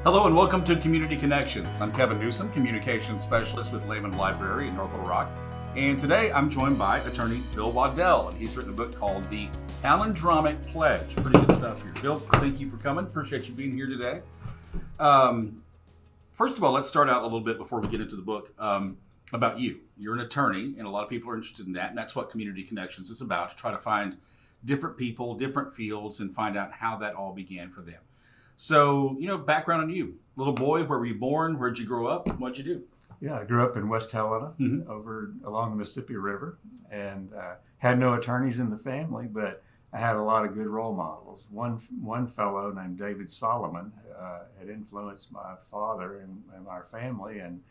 Hello and welcome to Community Connections. I'm Kevin Newsom, Communications Specialist with Lehman Library in North Little Rock. And today I'm joined by Attorney Bill Waddell, and he's written a book called The Palindromic Pledge. Pretty good stuff here. Bill, thank you for coming. Appreciate you being here today. First of all, let's start out a little bit before we get into the book about you. You're an attorney, and a lot of people are interested in that, and that's what Community Connections is about, to try to find different people, different fields, and find out how that all began for them. So, background on you. Little boy, where were you born? Where'd you grow up? What'd you do? Yeah, I grew up in West Helena, over along the Mississippi River, and had no attorneys in the family, but I had a lot of good role models. One fellow named David Solomon had influenced my father and our family, and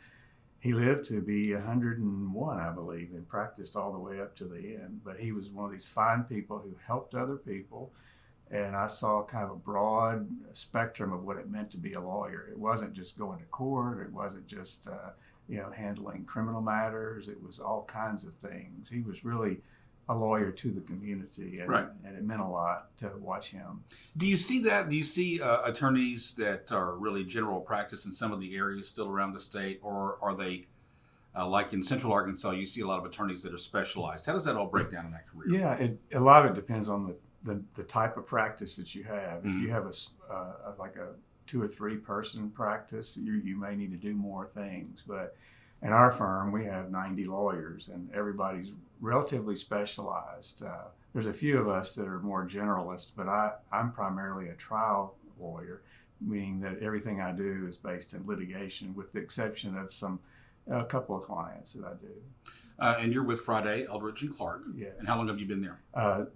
he lived to be 101, I believe, and practiced all the way up to the end. But he was one of these fine people who helped other people. And I saw kind of a broad spectrum of what it meant to be a lawyer. It wasn't just going to court. It wasn't just, handling criminal matters. It was all kinds of things. He was really a lawyer to the community, and, Right. and it meant a lot to watch him. Do you see that? Do you see attorneys that are really general practice in some of the areas still around the state, or are they, like in Central Arkansas, you see a lot of attorneys that are specialized? How does that all break down in that career? Yeah, a lot of it depends on the type of practice that you have. If you have like a 2 or 3 person practice, you may need to do more things. But in our firm, we have 90 lawyers, and everybody's relatively specialized. There's a few of us that are more generalist, but I'm primarily a trial lawyer, meaning that everything I do is based in litigation, with the exception of a couple of clients that I do. And you're with Friday, Eldredge and Clark. Yes. And how long have you been there?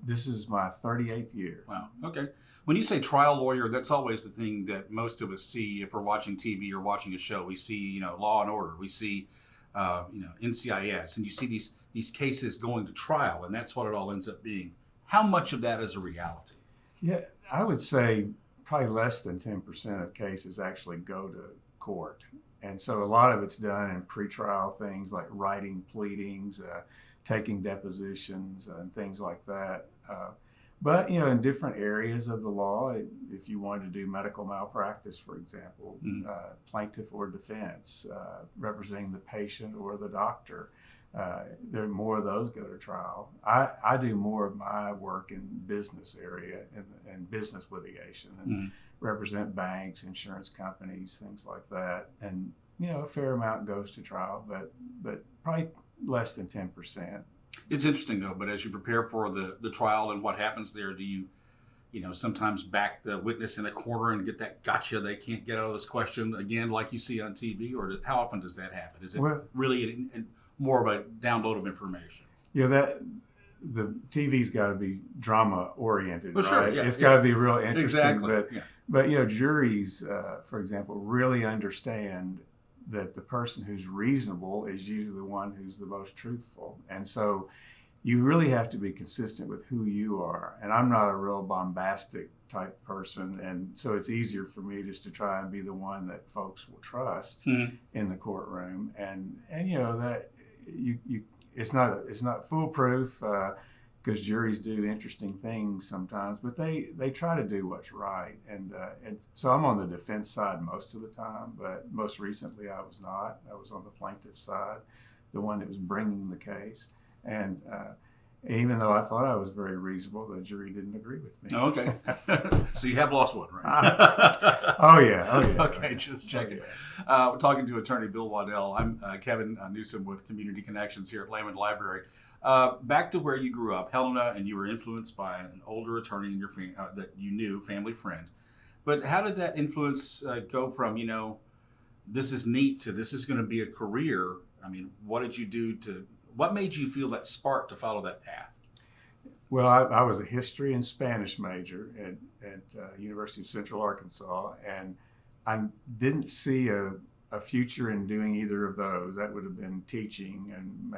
This is my 38th year. Wow. Okay. When you say trial lawyer, that's always the thing that most of us see if we're watching TV or watching a show. We see, Law and Order. We see, NCIS, and you see these cases going to trial, and that's what it all ends up being. How much of that is a reality? Yeah, I would say probably less than 10% of cases actually go to court. And so a lot of it's done in pretrial things like writing pleadings, taking depositions, and things like that. But, in different areas of the law, if you wanted to do medical malpractice, for example, plaintiff or defense, representing the patient or the doctor, there more of those go to trial. I do more of my work in business area and business litigation, and represent banks, insurance companies, things like that. And, a fair amount goes to trial, but probably less than 10%. It's interesting, though, but as you prepare for the trial and what happens there, do you, sometimes back the witness in a corner and get that gotcha, they can't get out of this question again like you see on TV? Or how often does that happen? Is it really more of a download of information? The TV's got to be drama oriented, right? Sure, yeah, it's got to be real interesting. Exactly. But juries, for example, really understand that the person who's reasonable is usually the one who's the most truthful. And so you really have to be consistent with who you are. And I'm not a real bombastic type person. And so it's easier for me just to try and be the one that folks will trust in the courtroom. And that it's not foolproof, because juries do interesting things sometimes, but they try to do what's right. And so I'm on the defense side most of the time, but most recently I was not. I was on the plaintiff side, the one that was bringing the case. And even though I thought I was very reasonable, the jury didn't agree with me. Okay. So you have lost one, right? Oh, yeah. Okay, just checking. We're talking to Attorney Bill Waddell. I'm Kevin Newsom with Community Connections here at Lehman Library. Back to where you grew up, Helena, and you were influenced by an older attorney in your that you knew, family friend. But how did that influence go from, this is neat to this is going to be a career? I mean, what did you do what made you feel that spark to follow that path? Well, I was a history and Spanish major at University of Central Arkansas, and I didn't see a future in doing either of those. That would have been teaching and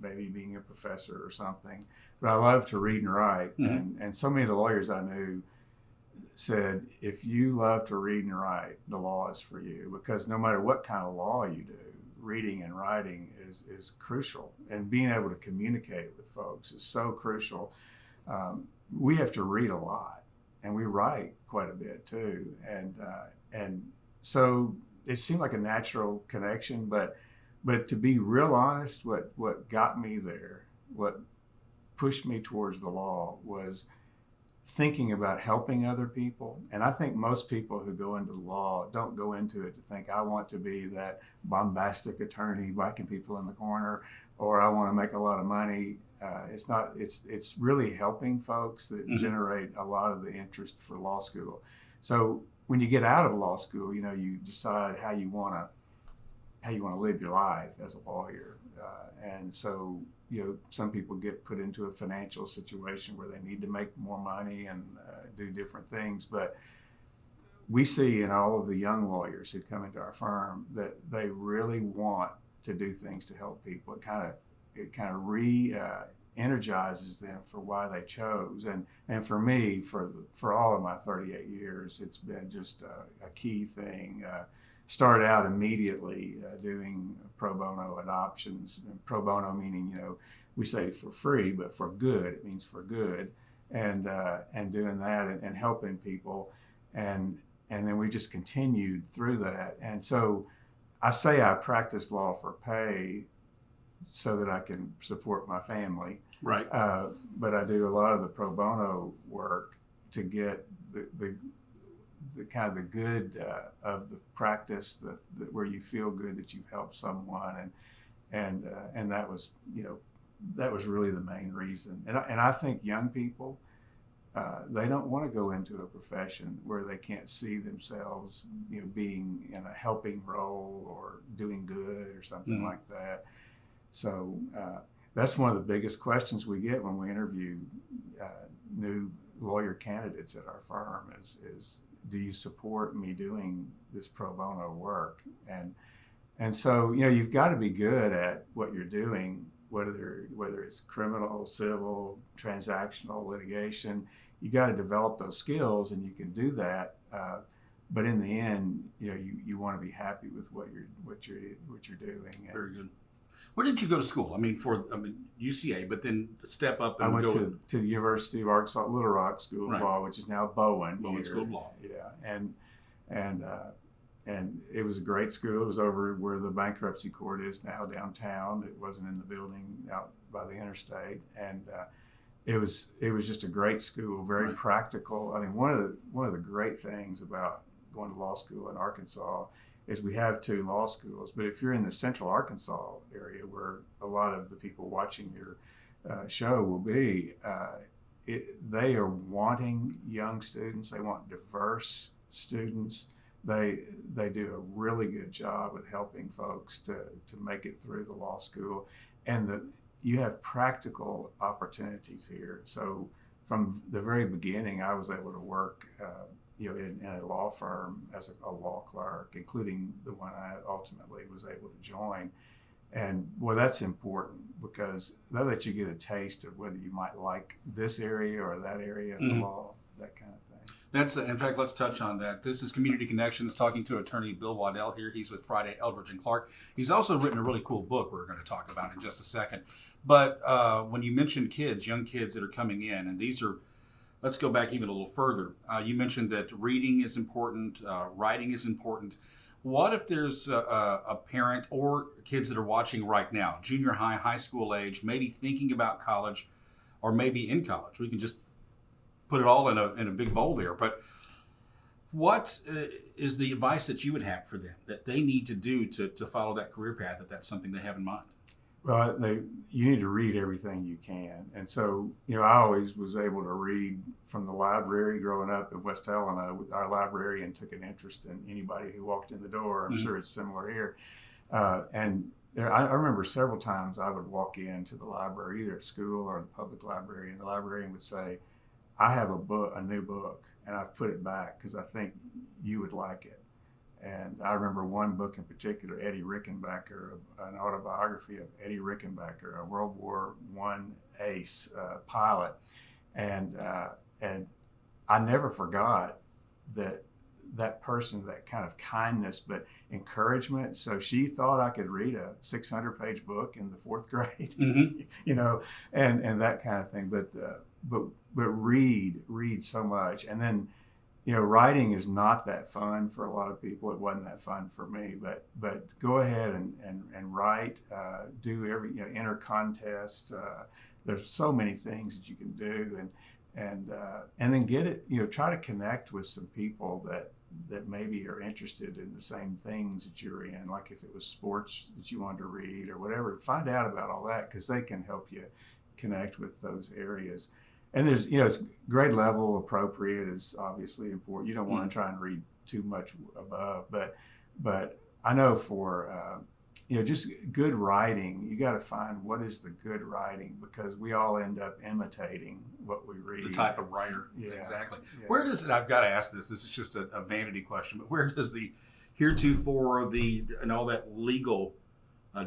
maybe being a professor or something. But I love to read and write, and so many of the lawyers I knew said, if you love to read and write, the law is for you, because no matter what kind of law you do, reading and writing is crucial, and being able to communicate with folks is so crucial. We have to read a lot, and we write quite a bit too, and so it seemed like a natural connection, but to be real honest, what got me there, what pushed me towards the law was thinking about helping other people. And I think most people who go into the law don't go into it to think, I want to be that bombastic attorney whacking people in the corner, or I want to make a lot of money. It's not. It's really helping folks that generate a lot of the interest for law school. So when you get out of law school, you decide how you want to live your life as a lawyer, and so some people get put into a financial situation where they need to make more money and do different things. But we see in all of the young lawyers who come into our firm that they really want to do things to help people. It kind of energizes them for why they chose. And for me, for all of my 38 years, it's been just a key thing. Started out immediately doing pro bono adoptions. Pro bono meaning, we say for free, but for good. It means for good, and doing that and helping people, and then we just continued through that. And so I say I practice law for pay so that I can support my family. Right. But I do a lot of the pro bono work to get the kind of the good of the practice, where you feel good that you've helped someone, and that was that was really the main reason. And I think young people, they don't want to go into a profession where they can't see themselves being in a helping role or doing good or something like that. So that's one of the biggest questions we get when we interview new lawyer candidates at our firm is do you support me doing this pro bono work? And so you've got to be good at what you're doing, whether it's criminal, civil, transactional, litigation. You got to develop those skills, and you can do that. But in the end, you want to be happy with what you're doing. Very good. Where did you go to school? UCA, but then step up and I went go to the University of Arkansas Little Rock School of Law, which is now Bowen School of Law. Yeah, and it was a great school. It was over where the bankruptcy court is now downtown. It wasn't in the building out by the interstate, and it was just a great school, very practical. I mean, one of the great things about going to law school in Arkansas is we have 2 law schools, but if you're in the central Arkansas area where a lot of the people watching your show will be, they are wanting young students. They want diverse students. They do a really good job with helping folks to make it through the law school, and you have practical opportunities here. So from the very beginning, I was able to work in a law firm as a law clerk, including the one I ultimately was able to join. And that's important because that lets you get a taste of whether you might like this area or that area of the law, that kind of thing. In fact, let's touch on that. This is Community Connections, talking to Attorney Bill Waddell here. He's with Friday, Eldredge and Clark. He's also written a really cool book we're going to talk about in just a second. But when you mentioned young kids that are coming in, and these are, let's go back even a little further. You mentioned that reading is important, writing is important. What if there's a parent or kids that are watching right now, junior high, high school age, maybe thinking about college or maybe in college? We can just put it all in a big bowl there. But what is the advice that you would have for them that they need to do to follow that career path, if that's something they have in mind? Well, you need to read everything you can. And so, I always was able to read from the library growing up in West Helena. Our librarian took an interest in anybody who walked in the door. I'm sure it's similar here. I remember several times I would walk into the library, either at school or the public library, and the librarian would say, I have a new book, and I've put it back because I think you would like it. And I remember one book in particular, Eddie Rickenbacker, an autobiography of Eddie Rickenbacker, a World War I ace pilot. And I never forgot that person, that kind of kindness, but encouragement. So she thought I could read a 600-page book in the 4th grade, and that kind of thing. But read so much. And then, writing is not that fun for a lot of people. It wasn't that fun for me, but go ahead and write, enter contest. There's so many things that you can do, and then get it, try to connect with some people that maybe are interested in the same things that you're in, like if it was sports that you wanted to read or whatever. Find out about all that, because they can help you connect with those areas. And there's, it's grade level appropriate is obviously important. You don't want to try and read too much above, but I know for just good writing, you got to find what is the good writing, because we all end up imitating what we read. The type of writer, yeah. Exactly. Yeah. Yeah. Where does it? I've got to ask this. This is just a vanity question, but where does the heretofore and all that legal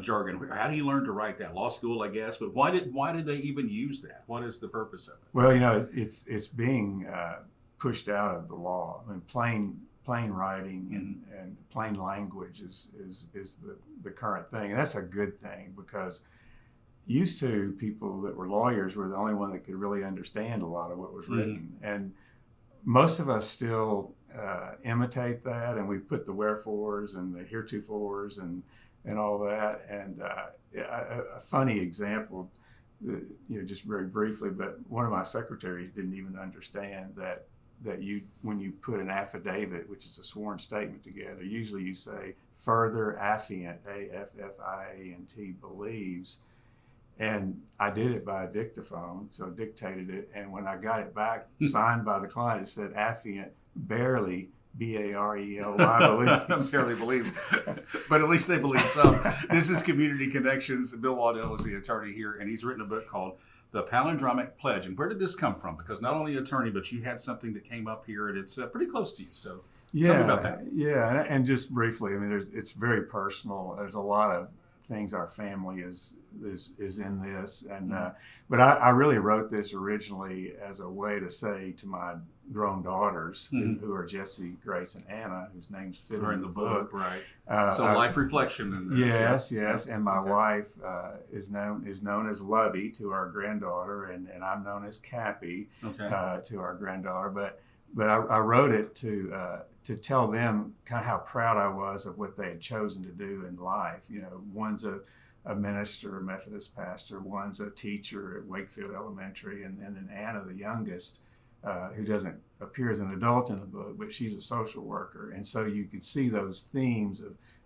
jargon? How do you learn to write that? Law school, I guess. But why did they even use that? What is the purpose of it? Well, it's being pushed out of the law. I mean, plain writing and plain language is the current thing, and that's a good thing, because used to people that were lawyers were the only one that could really understand a lot of what was written, and most of us still imitate that, and we put the wherefores and the heretofores and all that. And a funny example, just very briefly, but one of my secretaries didn't even understand that when you put an affidavit, which is a sworn statement, together, usually you say further affiant, AFFIANT, believes. And I did it by a dictaphone, so I dictated it, and when I got it back signed by the client, it said affiant barely, BARELY, believes. Barely believes, but at least they believe some. This is Community Connections. Bill Waddell is the attorney here, and he's written a book called The Palindromic Pledge. And where did this come from? Because not only attorney, but you had something that came up here, and it's pretty close to you. So tell me about that. Yeah, and just briefly, I mean, it's very personal. There's a lot of things our family is in this, and but I really wrote this originally as a way to say to my grown daughters, who are Jessie, Grace, and Anna, whose names fit in the book. Right. So life reflection in this. Yes. And my wife is known as Lovey to our granddaughter, and I'm known as Cappy to our granddaughter. But I wrote it to tell them kind of how proud I was of what they had chosen to do in life. One's a minister, a Methodist pastor, one's a teacher at Wakefield Elementary, and then Anna, the youngest, who doesn't appear as an adult in the book, but she's a social worker. And so you could see those themes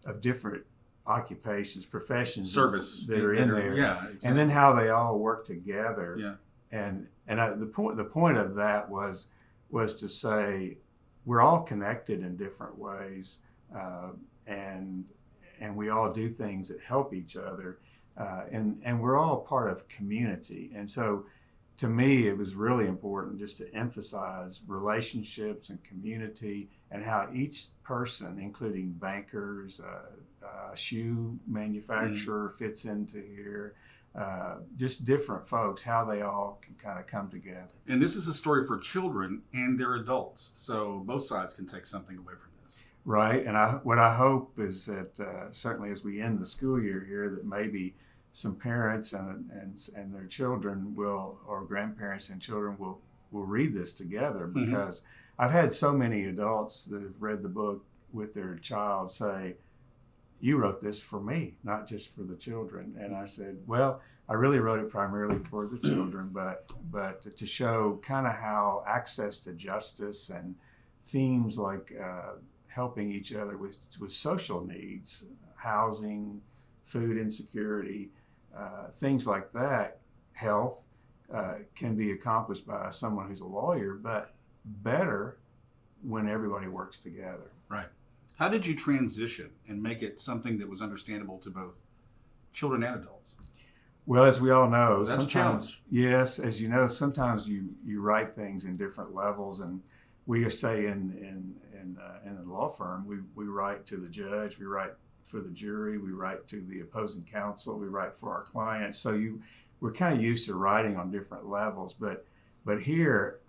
of different occupations, professions, service that are in there, exactly. And then how they all work together. Yeah. And the point of that was to say we're all connected in different ways, and we all do things that help each other, and we're all part of community. And so to me, it was really important just to emphasize relationships and community, and how each person, including bankers, a shoe manufacturer fits into here, just different folks, how they all can kind of come together. And this is a story for children and their adults, so both sides can take something away from this. Right, and what I hope is that certainly as we end the school year here, that maybe some parents and their children or grandparents and children will read this together, because I've had so many adults that have read the book with their child say, "You wrote this for me, not just for the children." And I said, well, I really wrote it primarily for the children, but to show kind of how access to justice and themes like helping each other with social needs, housing, food insecurity, things like that, health, can be accomplished by someone who's a lawyer, but better when everybody works together. Right. How did you transition and make it something that was understandable to both children and adults? Well, as we all know, that's a challenge. Yes, as you know, sometimes you write things in different levels, and we say in the law firm, we write to the judge, we write for the jury, we write to the opposing counsel, we write for our clients. So we're kind of used to writing on different levels, but here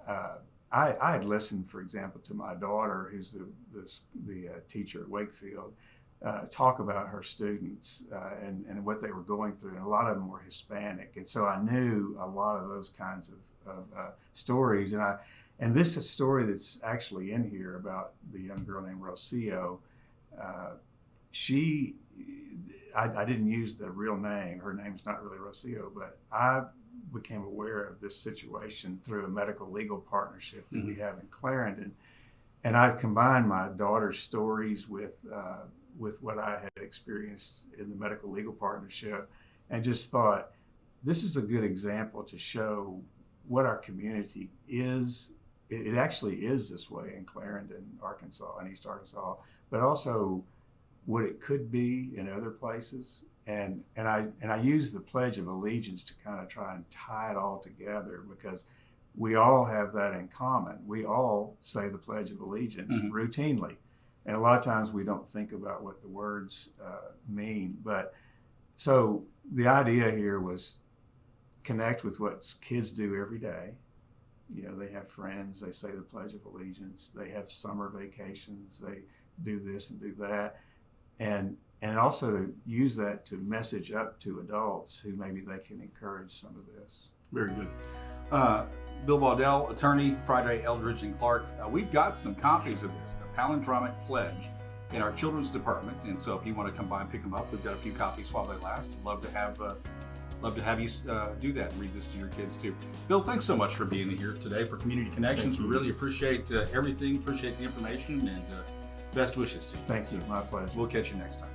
I had listened, for example, to my daughter, who's the teacher at Wakefield, talk about her students and what they were going through, and a lot of them were Hispanic, and so I knew a lot of those kinds of stories, and And this is a story that's actually in here about the young girl named Rocio. I didn't use the real name. Her name's not really Rocio, but I became aware of this situation through a medical legal partnership that we have in Clarendon. And I combined my daughter's stories with what I had experienced in the medical legal partnership, and just thought, this is a good example to show what our community is. It actually is this way in Clarendon, Arkansas, and East Arkansas, but also what it could be in other places. And I use the Pledge of Allegiance to kind of try and tie it all together, because we all have that in common. We all say the Pledge of Allegiance routinely. And a lot of times we don't think about what the words mean. But so the idea here was connect with what kids do every day. You know, they have friends, they say the Pledge of Allegiance, they have summer vacations, they do this and do that. And also to use that to message up to adults who maybe they can encourage some of this. Very good. Bill Waddell, attorney, Friday, Eldredge and Clark. We've got some copies of this, the Palindromic Pledge, in our children's department. And so if you want to come by and pick them up, we've got a few copies while they last. Love to have you do that and read this to your kids too. Bill, thanks so much for being here today for Community Connections. We really appreciate everything, appreciate the information, and best wishes to you. Thank you. My pleasure. We'll catch you next time.